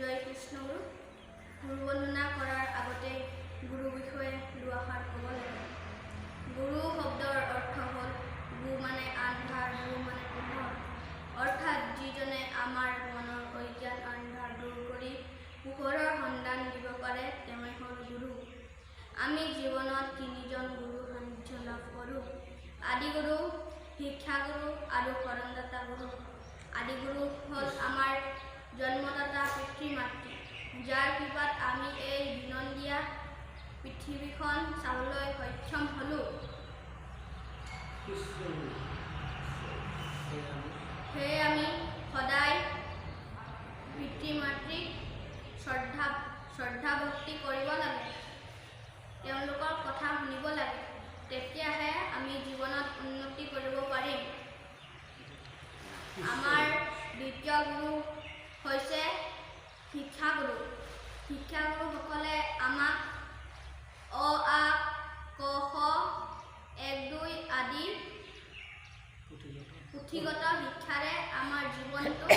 জয় কৃষ্ণগুৰু। গুৰু বন্দনা কৰাৰ আগতে গুৰু বিষয়ে দুআষাৰ ক'ব লাগে। গুৰু শব্দৰ অৰ্থ হ'ল গু মানে আন্ধাৰ, গুৰু মানে পোহৰ, অৰ্থাৎ যিজনে আমাৰ মনৰ অজ্ঞান আন্ধাৰ দূৰ কৰি পোহৰৰ সন্ধান দিব পাৰে তেওঁৱেই হ'ল গুৰু। আমি জীৱনত তিনিজন গুৰু সান্নিধ্য লাভ কৰোঁ: আদিগুৰু, শিক্ষাগুৰু আৰু শৰণদাতা গুৰু। আদিগুৰু হ'ল আমাৰ জন্মদাতা পিতৃ-মাতৃ, যাৰ কৃপাত আমি এই বিনন্দীয়া পৃথিৱীখন চাবলৈ সক্ষম হ'লোঁ। সেয়ে আমি সদায় পিতৃ-মাতৃক শ্ৰদ্ধা ভক্তি কৰিব লাগে, তেওঁলোকৰ কথা শুনিব লাগে, তেতিয়াহে আমি জীৱনত উন্নতি কৰিব পাৰিম। আমাৰ দ্বিতীয় গুৰু হৈছে শিক্ষাগুৰু। শিক্ষাগুৰুসকলে আমাক অ, আ, ক, খ, 1, 2 আদি পুথিগত শিক্ষাৰে আমাৰ জীৱনটোত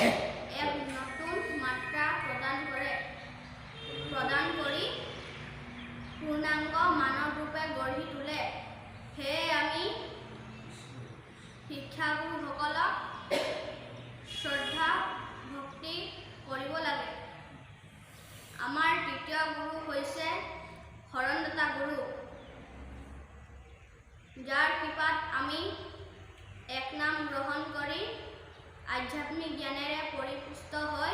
এক নতুন মাত্ৰা প্ৰদান কৰি পূৰ্ণাংগ মানৱ ৰূপে গঢ়ি তোলে। সেয়ে আমি শিক্ষাগুৰুসকলক শ্ৰদ্ধা ভক্তি কৰিব লাগে। আমাৰ তৃতীয় গুৰু হৈছে শৰণদাতা গুৰু, যাৰ কৃপাত আমি এক নাম গ্ৰহণ কৰি আধ্যাত্মিক জ্ঞানেৰে পৰিপুষ্ট হৈ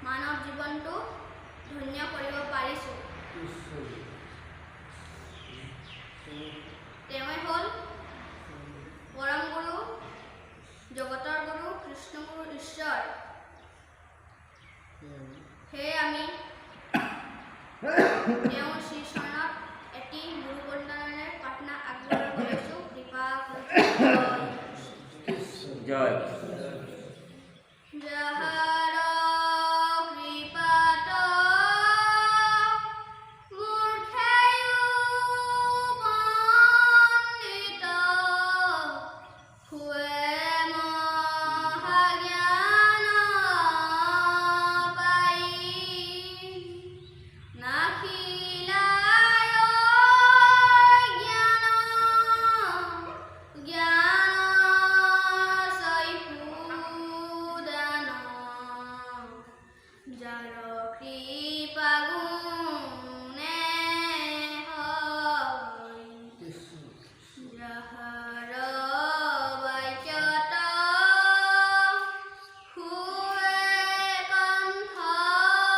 মানৱ জীৱনটো ধন্য কৰিব পাৰিছোঁ। তেওঁৱেই হ'ল পৰম গুৰু, জগতৰ গুৰু, কৃষ্ণগুৰু, ঈশ্বৰ। সেয়ে আমি তেওঁৰ শ্ৰীচৰণত এটি গুৰু বন্দনাৰে প্ৰাৰ্থনা আগবঢ়াব লৈছোঁ। কৃপা জয়। যাহাৰ কৃপাত মূৰ্খেও পণ্ডিত हुए महाज्ञान पाई, नाखिलाय ज्ञान सैपुदान, जार कृपा गुणे হয়, যাহাৰ বাক্যত শুৱে কণ্ঠগত,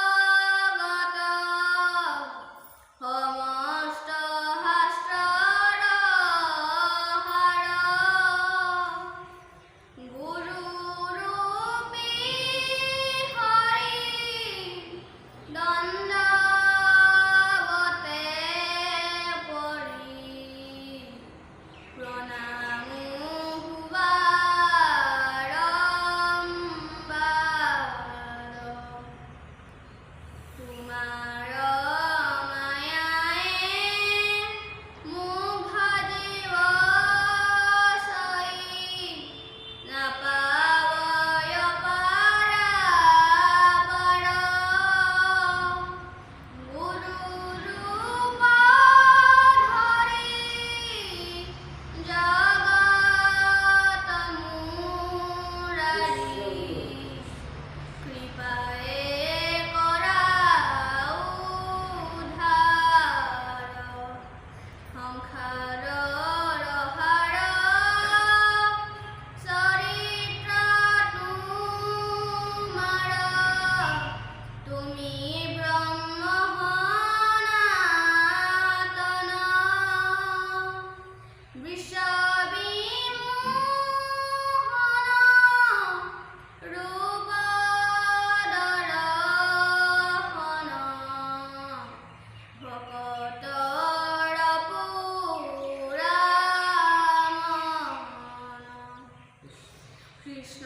সমস্ত শাস্ত্ৰৰ সাৰ, গুৰুৰূপী হৰি দণ্ডৱতে পৰি, প্ৰণামো বাৰম্বাৰ, তোমাৰ মায়ায়ে মোক ভাজিব চৈ, নাপাৱয় পাৰাপাৰ, গুৰুৰূপ ধৰি জগত মুৰাৰী, কৃপায়ে কৰা উদ্ধাৰ, সংসাৰৰ সাৰ, চৰিত্ৰ তোমাৰ, তুমি ব্ৰহ্ম সনাতন, বিশ্ববিমোহন ৰূপ দৰ্শন, ভকতৰ পুৰা মন, কৃষ্ণ